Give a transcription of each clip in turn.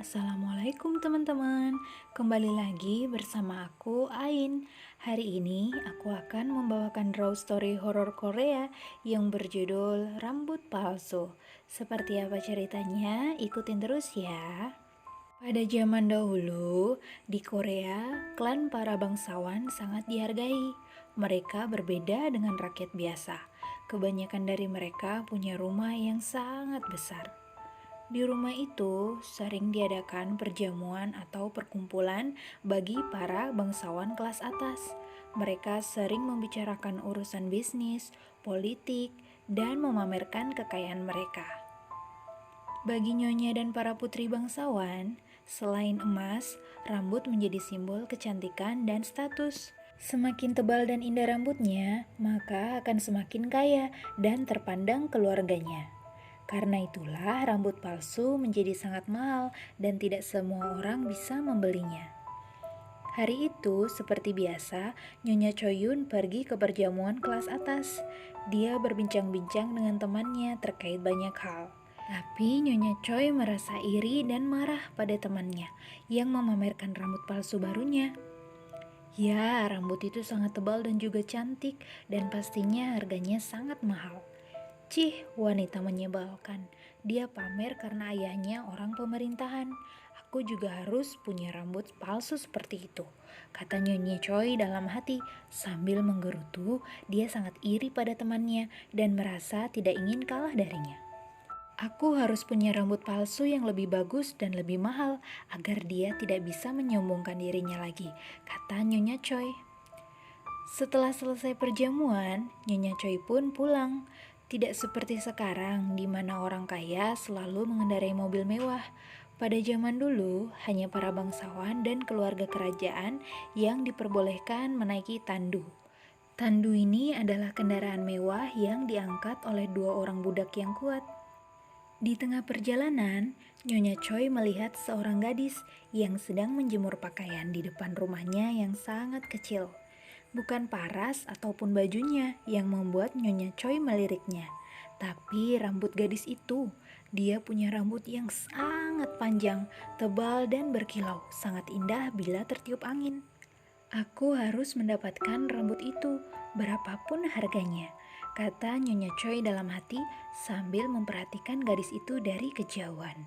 Assalamualaikum teman-teman. Kembali lagi bersama aku Ain. Hari ini aku akan membawakan raw story horor Korea yang berjudul Rambut Palsu. Seperti apa ceritanya? Ikutin terus ya. Pada zaman dahulu, di Korea, klan para bangsawan sangat dihargai. Mereka berbeda dengan rakyat biasa. Kebanyakan dari mereka punya rumah yang sangat besar. Di rumah itu sering diadakan perjamuan atau perkumpulan bagi para bangsawan kelas atas. Mereka sering membicarakan urusan bisnis, politik, dan memamerkan kekayaan mereka. Bagi nyonya dan para putri bangsawan, selain emas, rambut menjadi simbol kecantikan dan status. Semakin tebal dan indah rambutnya, maka akan semakin kaya dan terpandang keluarganya. Karena itulah rambut palsu menjadi sangat mahal dan tidak semua orang bisa membelinya. Hari itu, seperti biasa, Nyonya Choyun pergi ke perjamuan kelas atas. Dia berbincang-bincang dengan temannya terkait banyak hal. Tapi Nyonya Choi merasa iri dan marah pada temannya yang memamerkan rambut palsu barunya. Ya, rambut itu sangat tebal dan juga cantik dan pastinya harganya sangat mahal. Cih, wanita menyebalkan. Dia pamer karena ayahnya orang pemerintahan. Aku juga harus punya rambut palsu seperti itu, kata Nyonya Choi dalam hati. Sambil menggerutu, dia sangat iri pada temannya dan merasa tidak ingin kalah darinya. Aku harus punya rambut palsu yang lebih bagus dan lebih mahal agar dia tidak bisa menyombongkan dirinya lagi, kata Nyonya Choi. Setelah selesai perjamuan, Nyonya Choi pun pulang. Tidak seperti sekarang, di mana orang kaya selalu mengendarai mobil mewah. Pada zaman dulu, hanya para bangsawan dan keluarga kerajaan yang diperbolehkan menaiki tandu. Tandu ini adalah kendaraan mewah yang diangkat oleh dua orang budak yang kuat. Di tengah perjalanan, Nyonya Choi melihat seorang gadis yang sedang menjemur pakaian di depan rumahnya yang sangat kecil. Bukan paras ataupun bajunya yang membuat Nyonya Choi meliriknya, tapi rambut gadis itu. Dia punya rambut yang sangat panjang, tebal dan berkilau, sangat indah bila tertiup angin. Aku harus mendapatkan rambut itu, berapapun harganya, kata Nyonya Choi dalam hati sambil memperhatikan gadis itu dari kejauhan.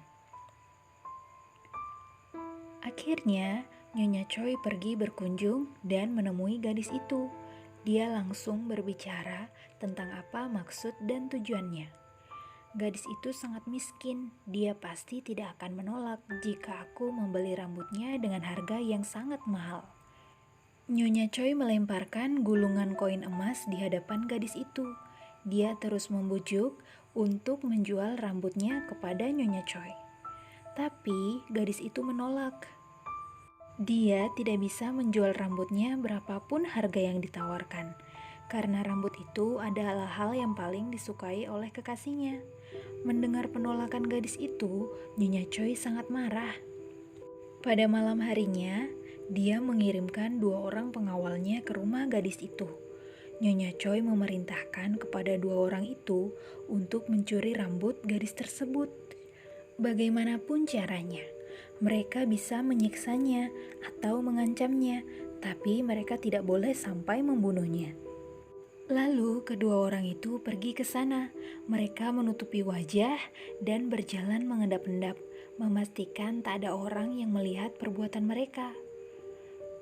Akhirnya, Nyonya Choi pergi berkunjung dan menemui gadis itu. Dia langsung berbicara tentang apa maksud dan tujuannya. Gadis itu sangat miskin, dia pasti tidak akan menolak jika aku membeli rambutnya dengan harga yang sangat mahal. Nyonya Choi melemparkan gulungan koin emas di hadapan gadis itu. Dia terus membujuk untuk menjual rambutnya kepada Nyonya Choi. Tapi gadis itu menolak. Dia tidak bisa menjual rambutnya berapapun harga yang ditawarkan, karena rambut itu adalah hal yang paling disukai oleh kekasihnya. Mendengar penolakan gadis itu, Nyonya Choi sangat marah. Pada malam harinya, dia mengirimkan dua orang pengawalnya ke rumah gadis itu. Nyonya Choi memerintahkan kepada dua orang itu untuk mencuri rambut gadis tersebut. Bagaimanapun caranya, mereka bisa menyiksanya atau mengancamnya, tapi mereka tidak boleh sampai membunuhnya. Lalu kedua orang itu pergi ke sana. Mereka menutupi wajah dan berjalan mengendap-endap, memastikan tak ada orang yang melihat perbuatan mereka.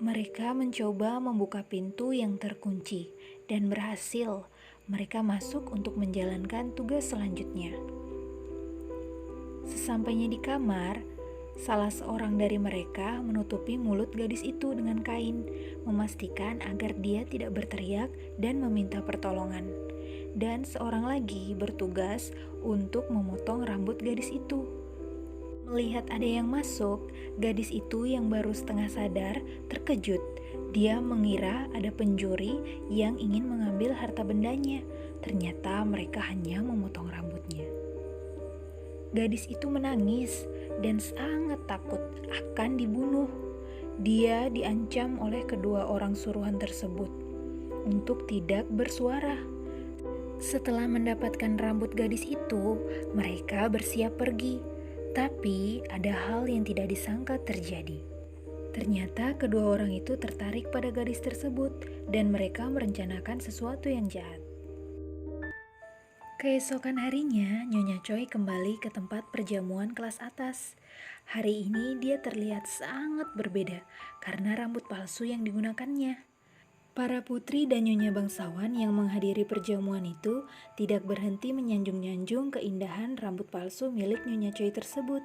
Mereka mencoba membuka pintu yang terkunci dan berhasil. Mereka masuk untuk menjalankan tugas selanjutnya. Sesampainya di kamar, salah seorang dari mereka menutupi mulut gadis itu dengan kain, memastikan agar dia tidak berteriak dan meminta pertolongan. Dan seorang lagi bertugas untuk memotong rambut gadis itu. Melihat ada yang masuk, gadis itu yang baru setengah sadar terkejut. Dia mengira ada pencuri yang ingin mengambil harta bendanya. Ternyata mereka hanya memotong rambutnya. Gadis itu menangis dan sangat takut akan dibunuh. Dia diancam oleh kedua orang suruhan tersebut untuk tidak bersuara. Setelah mendapatkan rambut gadis itu, mereka bersiap pergi. Tapi ada hal yang tidak disangka terjadi. Ternyata kedua orang itu tertarik pada gadis tersebut dan mereka merencanakan sesuatu yang jahat. Keesokan harinya, Nyonya Choi kembali ke tempat perjamuan kelas atas. Hari ini dia terlihat sangat berbeda karena rambut palsu yang digunakannya. Para putri dan nyonya bangsawan yang menghadiri perjamuan itu tidak berhenti menyanjung-nyanjung keindahan rambut palsu milik Nyonya Choi tersebut.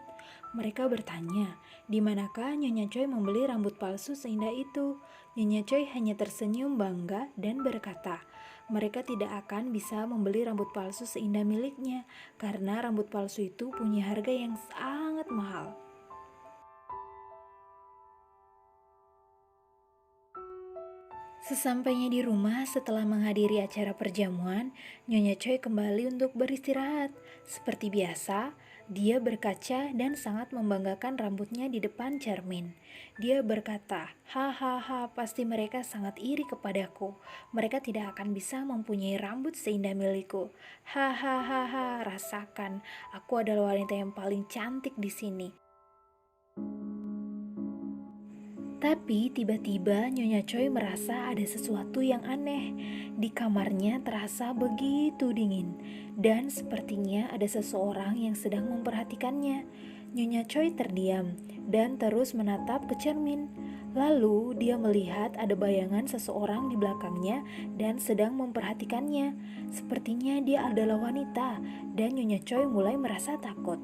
Mereka bertanya, di manakah Nyonya Choi membeli rambut palsu seindah itu? Nyonya Choi hanya tersenyum bangga dan berkata, mereka tidak akan bisa membeli rambut palsu seindah miliknya karena rambut palsu itu punya harga yang sangat mahal. Sesampainya di rumah setelah menghadiri acara perjamuan, Nyonya Choi kembali untuk beristirahat. Seperti biasa, dia berkaca dan sangat membanggakan rambutnya di depan cermin. Dia berkata, hahaha, pasti mereka sangat iri kepadaku. Mereka tidak akan bisa mempunyai rambut seindah milikku. Hahaha, rasakan, aku adalah wanita yang paling cantik di sini. Tapi tiba-tiba Nyonya Choi merasa ada sesuatu yang aneh. Di kamarnya terasa begitu dingin dan sepertinya ada seseorang yang sedang memperhatikannya. Nyonya Choi terdiam dan terus menatap ke cermin. Lalu dia melihat ada bayangan seseorang di belakangnya dan sedang memperhatikannya. Sepertinya dia adalah wanita dan Nyonya Choi mulai merasa takut.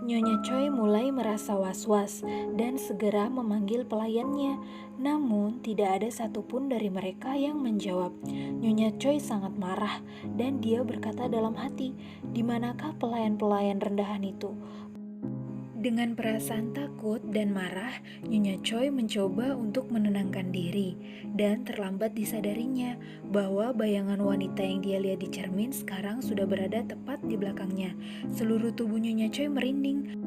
Nyonya Choi mulai merasa was-was dan segera memanggil pelayannya. Namun tidak ada satupun dari mereka yang menjawab. Nyonya Choi sangat marah dan dia berkata dalam hati, "Di manakah pelayan-pelayan rendahan itu?" Dengan perasaan takut dan marah, Nyonya Choi mencoba untuk menenangkan diri dan terlambat disadarinya bahwa bayangan wanita yang dia lihat di cermin sekarang sudah berada tepat di belakangnya. Seluruh tubuh Nyonya Choi merinding.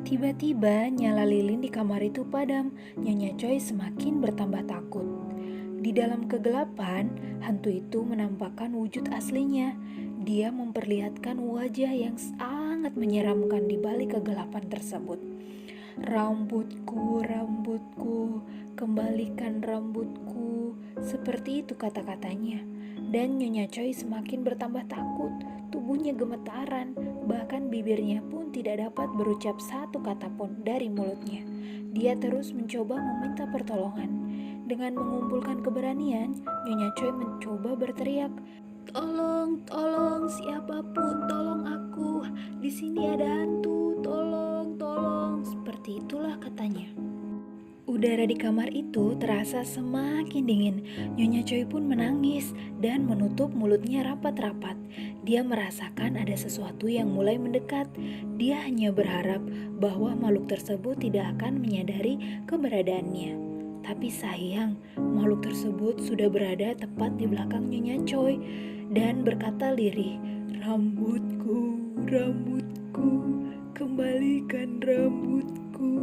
Tiba-tiba nyala lilin di kamar itu padam. Nyonya Choi semakin bertambah takut. Di dalam kegelapan, hantu itu menampakkan wujud aslinya. Dia memperlihatkan wajah yang sangat menyeramkan di balik kegelapan tersebut. Rambutku, rambutku, kembalikan rambutku. Seperti itu kata-katanya. Dan Nyonya Choi semakin bertambah takut. Tubuhnya gemetaran, bahkan bibirnya pun tidak dapat berucap satu kata pun dari mulutnya. Dia terus mencoba meminta pertolongan. Dengan mengumpulkan keberanian, Nyonya Choi mencoba berteriak, "Tolong, tolong, siapapun, tolong aku. Di sini ada hantu, tolong, tolong." Seperti itulah katanya. Udara di kamar itu terasa semakin dingin. Nyonya Choi pun menangis dan menutup mulutnya rapat-rapat. Dia merasakan ada sesuatu yang mulai mendekat. Dia hanya berharap bahwa makhluk tersebut tidak akan menyadari keberadaannya. Tapi sayang, makhluk tersebut sudah berada tepat di belakang Nyonya Choi dan berkata lirih, "Rambutku, rambutku, kembalikan rambutku."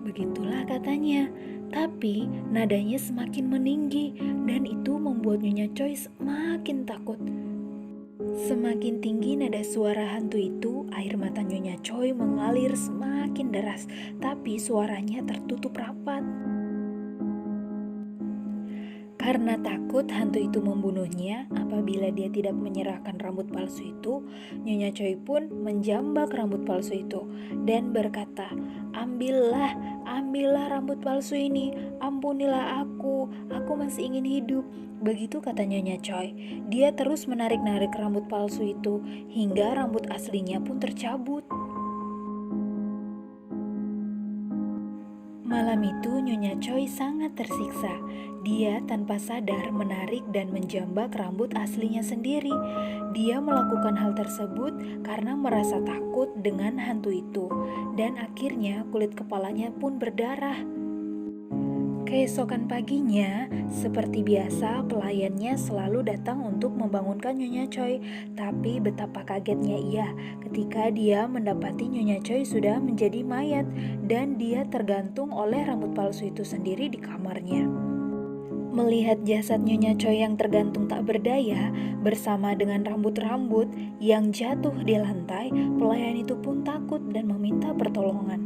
Begitulah katanya, tapi nadanya semakin meninggi dan itu membuat Nyonya Choi semakin takut. Semakin tinggi nada suara hantu itu, air mata Nyonya Choi mengalir semakin deras, tapi suaranya tertutup rapat. Karena takut hantu itu membunuhnya apabila dia tidak menyerahkan rambut palsu itu, Nyonya Choi pun menjambak rambut palsu itu dan berkata, ambillah rambut palsu ini, ampunilah aku masih ingin hidup." Begitu kata Nyonya Choi. Dia terus menarik-narik rambut palsu itu hingga rambut aslinya pun tercabut. Malam itu Nyonya Choi sangat tersiksa. Dia tanpa sadar menarik dan menjambak rambut aslinya sendiri. Dia melakukan hal tersebut karena merasa takut dengan hantu itu. Dan akhirnya kulit kepalanya pun berdarah. Keesokan paginya, seperti biasa pelayannya selalu datang untuk membangunkan Nyonya Choi. Tapi betapa kagetnya ia ketika dia mendapati Nyonya Choi sudah menjadi mayat dan dia tergantung oleh rambut palsu itu sendiri di kamarnya. Melihat jasad Nyonya Choi yang tergantung tak berdaya bersama dengan rambut-rambut yang jatuh di lantai, pelayan itu pun takut dan meminta pertolongan.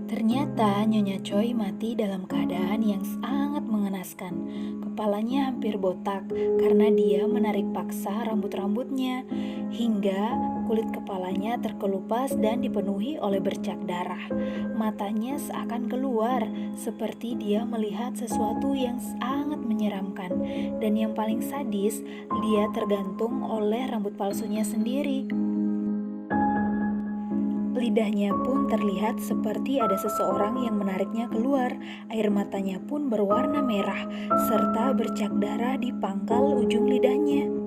Ternyata Nyonya Choi mati dalam keadaan yang sangat mengenaskan. Kepalanya hampir botak karena dia menarik paksa rambut-rambutnya hingga kulit kepalanya terkelupas dan dipenuhi oleh bercak darah. Matanya seakan keluar seperti dia melihat sesuatu yang sangat menyeramkan. Dan yang paling sadis, dia tergantung oleh rambut palsunya sendiri. Lidahnya pun terlihat seperti ada seseorang yang menariknya keluar. Air matanya pun berwarna merah, serta bercak darah di pangkal ujung lidahnya.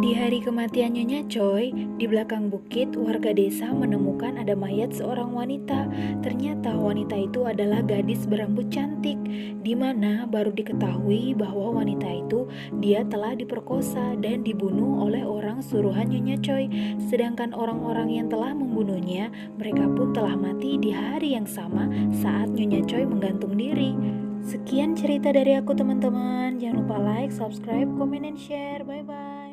Di hari kematian Nyonya Choi, di belakang bukit, warga desa menemukan ada mayat seorang wanita. Ternyata wanita itu adalah gadis berambut cantik, di mana baru diketahui bahwa wanita itu dia telah diperkosa dan dibunuh oleh orang suruhan Nyonya Choi. Sedangkan orang-orang yang telah membunuhnya, mereka pun telah mati di hari yang sama saat Nyonya Choi menggantung diri. Sekian cerita dari aku teman-teman. Jangan lupa like, subscribe, comment, and share. Bye-bye.